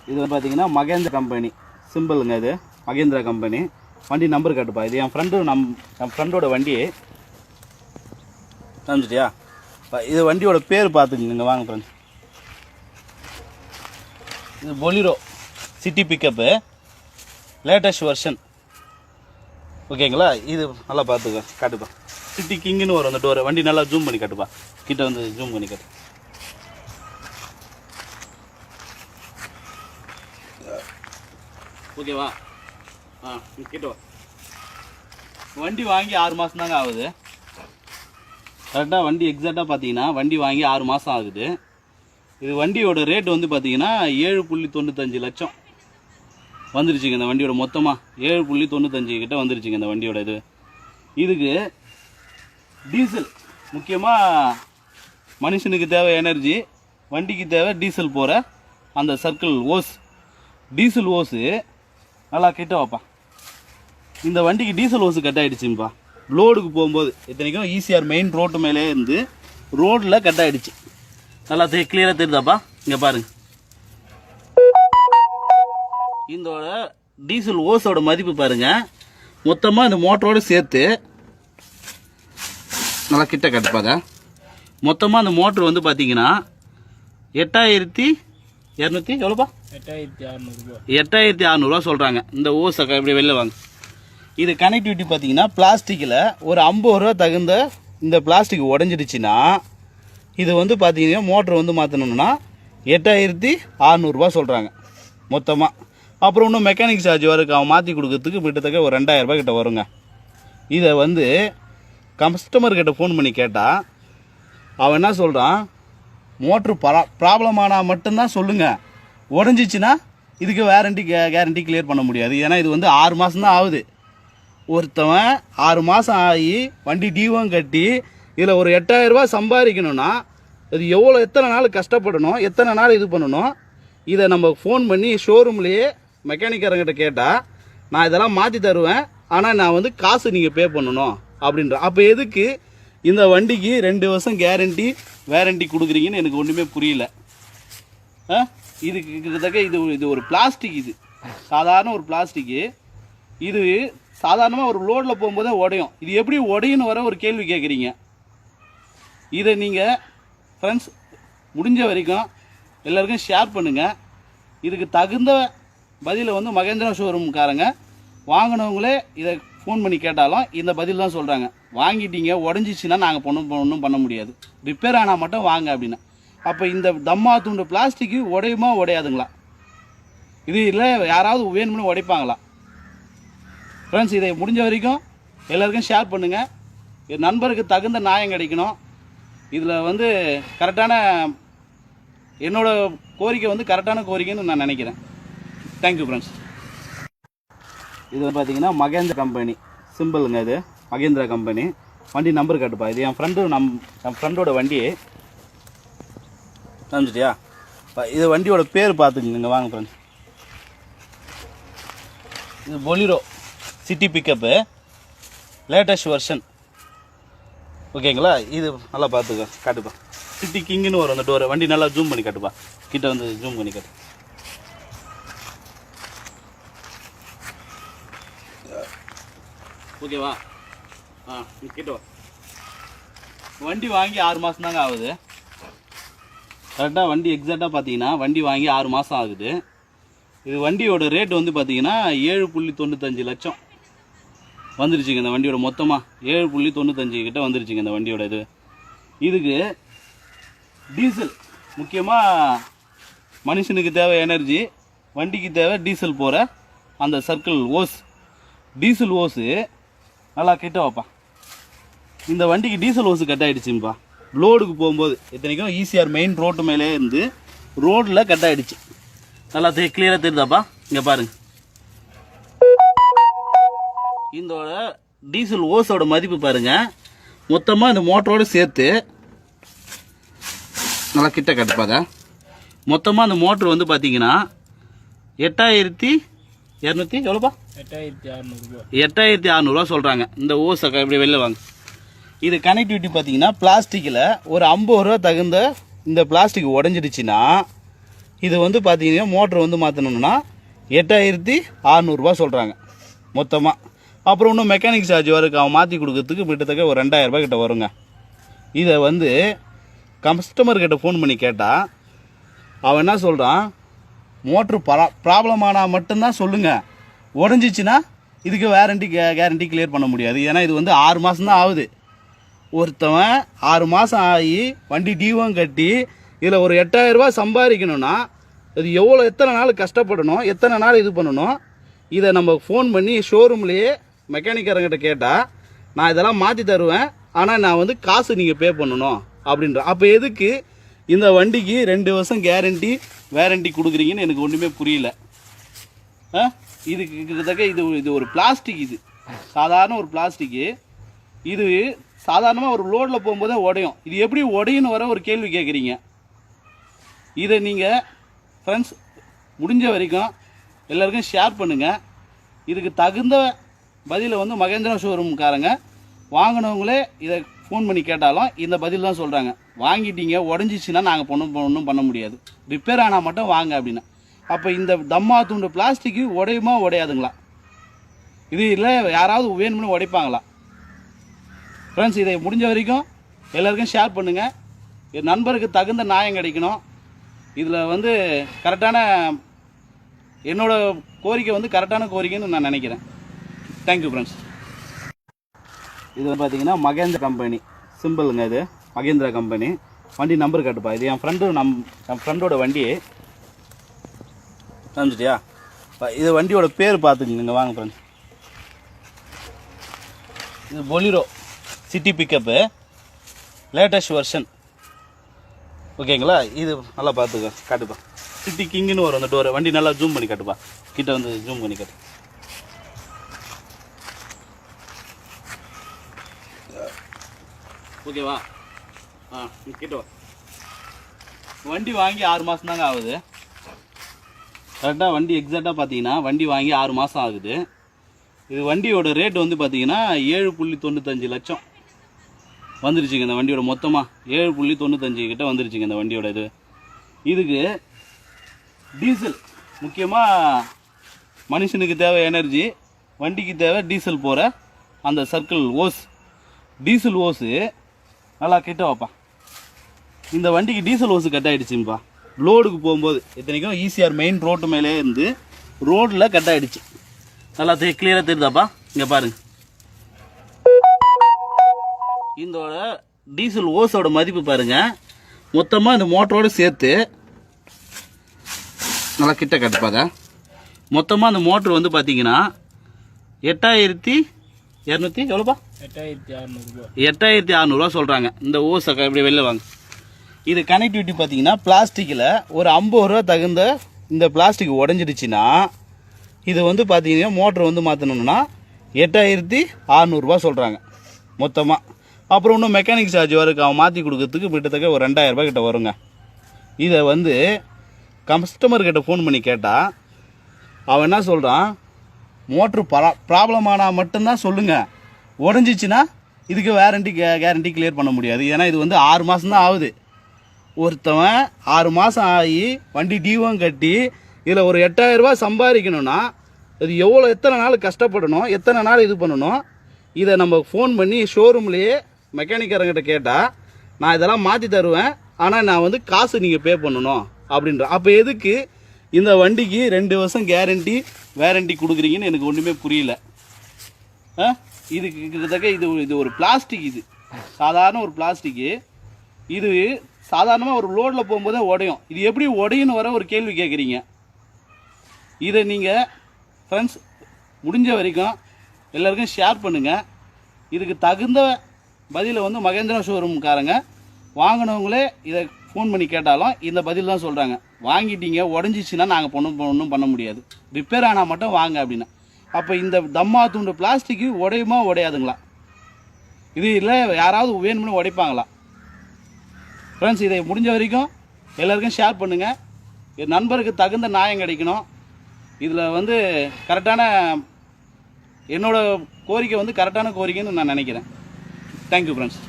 இது பார்த்தீங்கன்னா மகேந்திரா கம்பெனி சிம்பிளுங்க. இது மகேந்திரா கம்பெனி வண்டி நம்பர் காட்டுப்பா. இது என் ஃப்ரெண்டோட வண்டி காமிச்சிட்டியா? இது வண்டியோட பேர் பார்த்துக்குங்க. வாங்க ஃப்ரெண்ட்ஸ், இது Bolero city pickup latest version. ஓகேங்களா? இது நல்லா பார்த்துக்க காட்டுப்பா. சிட்டி கிங்குன்னு வரும் அந்த டோரை. வண்டி நல்லா ஜூம் பண்ணி காட்டுப்பா. கிட்ட வந்து ஜூம் பண்ணி காட்டு. ஓகேவா? கிட்ட வா. வண்டி வாங்கி 6 மாதம் தாங்க ஆகுது. கரெக்டாக வண்டி எக்ஸாக்டாக பார்த்தீங்கன்னா வண்டி வாங்கி 6 மாதம் ஆகுது. இது வண்டியோட ரேட் வந்து பார்த்தீங்கன்னா 7.95 லட்சம் வந்துருச்சுங்க. இந்த வண்டியோட மொத்தமாக 7.95 கிட்ட வந்துருச்சுங்க இந்த வண்டியோட இது. இதுக்கு டீசல் முக்கியமாக மனுஷனுக்கு தேவை எனர்ஜி, வண்டிக்கு தேவை டீசல் போகிற அந்த சர்க்கிள் ஓஸ், டீசல் ஓஸு நல்லா கிட்ட வைப்பா. இந்த வண்டிக்கு டீசல் ஓஸு கட் ஆகிடுச்சுப்பா. லோடுக்கு போகும்போது இத்தனைக்கும் ஈசிஆர் மெயின் ரோட்டு மேலே இருந்து ரோட்டில் கட் ஆகிடுச்சு. நல்லா கிளியராக தெரியுதாப்பா? இங்கே பாருங்க. இதோட டீசல் ஓஸோட மதிப்பு பாருங்க. மொத்தமாக இந்த மோட்டரோடு சேர்த்து நல்லா கிட்ட கட்டுப்பாங்க. மொத்தமாக அந்த மோட்ரு வந்து பார்த்தீங்கன்னா 8200 எவ்வளோப்பா? 8600 சொல்கிறாங்க. இந்த ஓஸை இப்படி வெளில வாங்க. இது கனெக்டிவிட்டி பார்த்தீங்கன்னா பிளாஸ்டிக்கில் ஒரு 50 ரூபா தகுந்த இந்த பிளாஸ்டிக் உடஞ்சிடுச்சுன்னா இது வந்து பார்த்தீங்கன்னா மோட்ரு வந்து மாற்றணும்னா 8600 சொல்கிறாங்க மொத்தமாக. அப்புறம் இன்னும் மெக்கானிக் சார்ஜ் வருக்கு அவன் மாற்றி கொடுக்கறதுக்கு கிட்டத்தட்ட ஒரு 2000 ரூபாய் கிட்ட வருங்க. இதை வந்து கஸ்டமர்கிட்ட ஃபோன் பண்ணி கேட்டால் அவன் என்ன சொல்கிறான், மோட்ரு ப்ராப்ளம் ஆனால் மட்டும்தான் சொல்லுங்கள், உடஞ்சிச்சின்னா இதுக்கு கேரண்டி கிளியர் பண்ண முடியாது. ஏன்னா இது வந்து 6 மாதம் தான் ஆகுது. ஒருத்தவன் 6 மாதம் ஆகி வண்டி டியூவும் கட்டி இதில் ஒரு 8000 ரூபாய் சம்பாதிக்கணும்னா அது எத்தனை நாள் கஷ்டப்படணும், எத்தனை நாள் இது பண்ணணும். இதை நம்ம ஃபோன் பண்ணி ஷோரூம்லேயே மெக்கானிக்காரங்கிட்ட கேட்டால் நான் இதெல்லாம் மாற்றி தருவேன், ஆனால் நான் வந்து காசு நீங்கள் பே பண்ணணும் அப்படின்ற. அப்போ எதுக்கு இந்த வண்டிக்கு 2 வருஷம் வேரண்டி கொடுக்குறீங்கன்னு எனக்கு ஒன்றுமே புரியல. இதுக்கு கிட்டத்தட்ட இது ஒரு பிளாஸ்டிக், இது சாதாரண ஒரு பிளாஸ்டிக்கு. இது சாதாரணமாக ஒரு லோடில் போகும்போதே உடையும். இது எப்படி உடையுன்னு வர ஒரு கேள்வி கேட்குறீங்க. இதை நீங்கள் ஃப்ரெண்ட்ஸ் முடிஞ்ச வரைக்கும் எல்லாருக்கும் ஷேர் பண்ணுங்கள். இதுக்கு தகுந்த பதிலை வந்து மகேந்திரா ஷோரூம்காரங்க வாங்கினவங்களே இதை ஃபோன் பண்ணி கேட்டாலும் இந்த பதில் தான் சொல்கிறாங்க. வாங்கிட்டீங்க உடஞ்சிச்சின்னா நாங்கள் ஒன்றும் பண்ண முடியாது, ரிப்பேர் ஆனால் மட்டும் வாங்க அப்படின்னு. அப்போ இந்த தம்மா துண்டு பிளாஸ்டிக்கு உடையுமா உடையாதுங்களா? இது இல்லை யாராவது வேணும்னு உடைப்பாங்களா? ஃப்ரெண்ட்ஸ் இதை முடிஞ்ச வரைக்கும் எல்லாருக்கும் ஷேர் பண்ணுங்கள். என் நண்பருக்கு தகுந்த நியாயம் கிடைக்கணும். இதில் வந்து கரெக்டான என்னோட கோரிக்கை வந்து கரெக்டான கோரிக்கைன்னு நான் நினைக்கிறேன். Thank you friends. இது பார்த்தீங்கன்னா மகேந்திரா கம்பெனி சிம்பிளுங்க. இது மகேந்திரா கம்பெனி வண்டி நம்பர் காட்டுப்பா. இது என் ஃப்ரெண்டோட வண்டி காமிச்சிட்டியா? இது வண்டியோட பேர் பார்த்துக்குங்க. வாங்க ஃப்ரெண்ட்ஸ், இது Bolero city pickup latest version. ஓகேங்களா? இது நல்லா பார்த்துக்க காட்டுப்பா. சிட்டி கிங்குன்னு வரும் அந்த டோரை. வண்டி நல்லா ஜூம் பண்ணி காட்டுப்பா. கிட்ட வந்து ஜூம் பண்ணி காட்டு. ஓகேவா? கிட்ட வா. வண்டி வாங்கி 6 மாதம் தாங்க ஆகுது. கரெக்டாக வண்டி எக்ஸாக்டாக பார்த்தீங்கன்னா வண்டி வாங்கி 6 மாதம் ஆகுது. இது வண்டியோட ரேட் வந்து பார்த்தீங்கன்னா 7.95 லட்சம் வந்துருச்சுங்க இந்த வண்டியோட மொத்தமாக. 7.95 கிட்ட வந்துருச்சுங்க இந்த வண்டியோட இது. இதுக்கு டீசல் முக்கியமாக மனுஷனுக்கு தேவை எனர்ஜி, வண்டிக்கு தேவை டீசல் போகிற அந்த சர்க்கிள் ஓஸ், டீசல் ஓஸு நல்லா கிட்ட வைப்பா. இந்த வண்டிக்கு டீசல் ஓஸு கட் ஆகிடுச்சுப்பா. லோடுக்கு போகும்போது இத்தனைக்கும் ஈசிஆர் மெயின் ரோட்டு மேலே இருந்து ரோட்டில் கட் ஆகிடுச்சு. நல்லா கிளியராக தெரியுதாப்பா? இங்கே பாருங்க. இதோட டீசல் ஓஸோட மதிப்பு பாருங்க. மொத்தமாக இந்த மோட்டரோடு சேர்த்து நல்லா கிட்ட கட்டுப்பாங்க. மொத்தமாக அந்த மோட்ரு வந்து பார்த்தீங்கன்னா 8200 எவ்வளோப்பா? 8600 சொல்கிறாங்க. இந்த ஓஸை இப்படி வெளில வாங்க. இது கனெக்டிவிட்டி பார்த்தீங்கன்னா பிளாஸ்டிக்கில் ஒரு 50 ரூபா தகுந்த இந்த பிளாஸ்டிக் உடஞ்சிடுச்சுன்னா இது வந்து பார்த்தீங்கன்னா மோட்ரு வந்து மாற்றணும்னா 8600 சொல்கிறாங்க மொத்தமாக. அப்புறம் இன்னும் மெக்கானிக் சார்ஜ் வருக்கு அவன் மாற்றி கொடுக்கறதுக்கு கிட்டத்தட்ட ஒரு 2000 ரூபாய் கிட்ட வருங்க. இதை வந்து கஸ்டமர்கிட்ட ஃபோன் பண்ணி கேட்டால் அவன் என்ன சொல்கிறான், மோட்ரு ப்ராப்ளம் ஆனால் மட்டும்தான் சொல்லுங்கள், உடஞ்சிச்சின்னா இதுக்கு கேரண்டி கிளியர் பண்ண முடியாது. ஏன்னா இது வந்து 6 மாதம் தான் ஆகுது. ஒருத்தவன் 6 மாதம் ஆகி வண்டி டியூவும் கட்டி இதில் ஒரு 8000 ரூபாய் சம்பாதிக்கணும்னா அது எத்தனை நாள் கஷ்டப்படணும், எத்தனை நாள் இது பண்ணணும். இதை நம்ம ஃபோன் பண்ணி ஷோரூம்லேயே மெக்கானிக்காரங்கிட்ட கேட்டால் நான் இதெல்லாம் மாற்றி தருவேன், ஆனால் நான் வந்து காசு நீங்கள் பே பண்ணணும் அப்படின்ற. அப்போ எதுக்கு இந்த வண்டிக்கு 2 வருஷம் வேரண்டி கொடுக்குறீங்கன்னு எனக்கு ஒன்றுமே புரியல. இதுக்கு கிட்டத்தட்ட இது ஒரு பிளாஸ்டிக், இது சாதாரண ஒரு பிளாஸ்டிக்கு. இது சாதாரணமாக ஒரு லோடில் போகும்போதே உடையும். இது எப்படி உடையுன்னு வர ஒரு கேள்வி கேட்குறீங்க. இதை நீங்கள் ஃப்ரெண்ட்ஸ் முடிஞ்ச வரைக்கும் எல்லாருக்கும் ஷேர் பண்ணுங்கள். இதுக்கு தகுந்த பதிலை வந்து மகேந்திரா ஷோரூம்காரங்க வாங்கினவங்களே இதை ஃபோன் பண்ணி கேட்டாலும் இந்த பதில் தான் சொல்கிறாங்க. வாங்கிட்டீங்க, உடஞ்சிச்சின்னா நாங்கள் ஒன்றும் பண்ண முடியாது, ரிப்பேர் ஆனால் மட்டும் வாங்க அப்படின்னு. அப்போ இந்த தம்மா துண்டு பிளாஸ்டிக்கு உடையுமா உடையாதுங்களா? இது இல்லை யாராவது வேணும்னு உடைப்பாங்களா? ஃப்ரெண்ட்ஸ் இதை முடிஞ்ச வரைக்கும் எல்லாருக்கும் ஷேர் பண்ணுங்கள். என் நண்பருக்கு தகுந்த நியாயம் கிடைக்கணும். இதில் வந்து கரெக்டான என்னோட கோரிக்கை வந்து கரெக்டான கோரிக்கைன்னு நான் நினைக்கிறேன். Thank you friends. இது வந்து பார்த்தீங்கன்னா மகேந்திரா கம்பெனி சிம்பிளுங்க. இது மகேந்திரா கம்பெனி வண்டி நம்பர் கட்டுப்பா. இது என் ஃப்ரெண்டோட வண்டி காமிச்சிட்டியா? இது வண்டியோட பேர் பார்த்துக்குங்க வாங்க ஃப்ரெண்ட்ஸ். இது Bolero city pickup latest version, ஓகேங்களா? இது நல்லா பார்த்துக்க காட்டுப்பா. சிட்டி கிங்குன்னு வரும் அந்த டோர். வண்டி நல்லா ஜூம் பண்ணி காட்டுப்பா, கிட்ட வந்து ஜூம் பண்ணி காட்டு. ஓகேவா? கிட்ட வண்டி வாங்கி 6 மாதம் தாங்க ஆகுது. கரெக்டாக வண்டி எக்ஸாக்டாக பார்த்தீங்கன்னா வண்டி வாங்கி 6 மாதம் ஆகுது. இது வண்டியோட ரேட் வந்து பார்த்தீங்கன்னா 7.95 லட்சம் வந்துருச்சுங்க. இந்த வண்டியோட மொத்தமாக 7.95 கிட்ட வந்துருச்சுங்க இந்த வண்டியோட இது. இதுக்கு டீசல் முக்கியமாக மனுஷனுக்கு தேவை எனர்ஜி, வண்டிக்கு தேவை டீசல் போகிற அந்த சர்க்கிள் ஓஸ், டீசல் ஓஸு நல்லா கிட்ட வைப்பா. இந்த வண்டிக்கு டீசல் ஓஸு கட் ஆகிடுச்சுப்பா லோடுக்கு போகும்போது. இத்தனைக்கும் ஈசிஆர் மெயின் ரோட்டு மேலே இருந்து ரோட்டில் கட் ஆகிடுச்சு. நல்லா கிளியராக தெரியுதாப்பா? இங்கே பாருங்க, இதோட டீசல் ஓஸோட மதிப்பு பாருங்க. மொத்தமாக இந்த மோட்டரோடு சேர்த்து நல்லா கிட்ட கட்டுப்பாங்க. மொத்தமாக அந்த மோட்ரு வந்து பார்த்தீங்கன்னா 8200 எவ்வளோப்பா? 8600 சொல்கிறாங்க. இந்த ஓஸை இப்படி வெளில வாங்க. இது கனெக்டிவிட்டி பார்த்தீங்கன்னா பிளாஸ்டிக்கில் ஒரு 50 ரூபா தகுந்த இந்த பிளாஸ்டிக் உடஞ்சிடுச்சுன்னா இது வந்து பார்த்தீங்கன்னா மோட்ரு வந்து மாற்றணும்னா 8600 சொல்கிறாங்க மொத்தமாக. அப்புறம் இன்னும் மெக்கானிக் சார்ஜ் வருக்கு அவன் மாற்றி கொடுக்கறதுக்கு கிட்டத்தட்ட ஒரு 2000 ரூபாய் கிட்ட வருங்க. இதை வந்து கஸ்டமர்கிட்ட ஃபோன் பண்ணி கேட்டால் அவன் என்ன சொல்கிறான், மோட்ரு ப்ராப்ளம் ஆனால் மட்டும்தான் சொல்லுங்கள், உடஞ்சிச்சின்னா இதுக்கு கேரண்டி கிளியர் பண்ண முடியாது. ஏன்னா இது வந்து 6 மாதம் தான் ஆகுது. ஒருத்தவன் 6 மாதம் ஆகி வண்டி டியூவும் கட்டி இதில் ஒரு 8000 ரூபாய் சம்பாதிக்கணும்னா அது எத்தனை நாள் கஷ்டப்படணும், எத்தனை நாள் இது பண்ணணும். இதை நம்ம ஃபோன் பண்ணி ஷோரூம்லேயே மெக்கானிக்காரங்கிட்ட கேட்டால் நான் இதெல்லாம் மாற்றி தருவேன், ஆனால் நான் வந்து காசு நீங்கள் பே பண்ணணும் அப்படின்ற. அப்போ எதுக்கு இந்த வண்டிக்கு 2 வருஷம் வேரண்டி கொடுக்குறீங்கன்னு எனக்கு ஒன்றுமே புரியல. இதுக்கு கிட்டத்தட்ட இது ஒரு பிளாஸ்டிக், இது சாதாரண ஒரு பிளாஸ்டிக்கு. இது சாதாரணமாக ஒரு லோடில் போகும்போதே உடையும். இது எப்படி உடையுன்னு வர ஒரு கேள்வி கேட்குறீங்க. இதை நீங்கள் ஃப்ரெண்ட்ஸ் முடிஞ்ச வரைக்கும் எல்லாருக்கும் ஷேர் பண்ணுங்கள். இதுக்கு தகுந்த பதிலை வந்து மகேந்திரா ஷோரூம்காரங்க வாங்கினவங்களே இதை ஃபோன் பண்ணி கேட்டாலும் இந்த பதில் தான் சொல்கிறாங்க. வாங்கிட்டீங்க, உடஞ்சிச்சின்னா நாங்கள் ஒன்றும் பண்ண முடியாது, ரிப்பேர் ஆனால் மட்டும் வாங்க அப்படின்னு. அப்போ இந்த தம்மா துண்டு பிளாஸ்டிக்கு உடையுமா உடையாதுங்களா? இது இல்லை யாராவது வேணும்னு உடைப்பாங்களா? ஃப்ரெண்ட்ஸ் இதை முடிஞ்ச வரைக்கும் எல்லாருக்கும் ஷேர் பண்ணுங்கள். என் நண்பருக்கு தகுந்த நியாயம் கிடைக்கணும். இதில் வந்து கரெக்டான என்னோட கோரிக்கை வந்து கரெக்டான கோரிக்கைன்னு நான் நினைக்கிறேன். Thank you friends.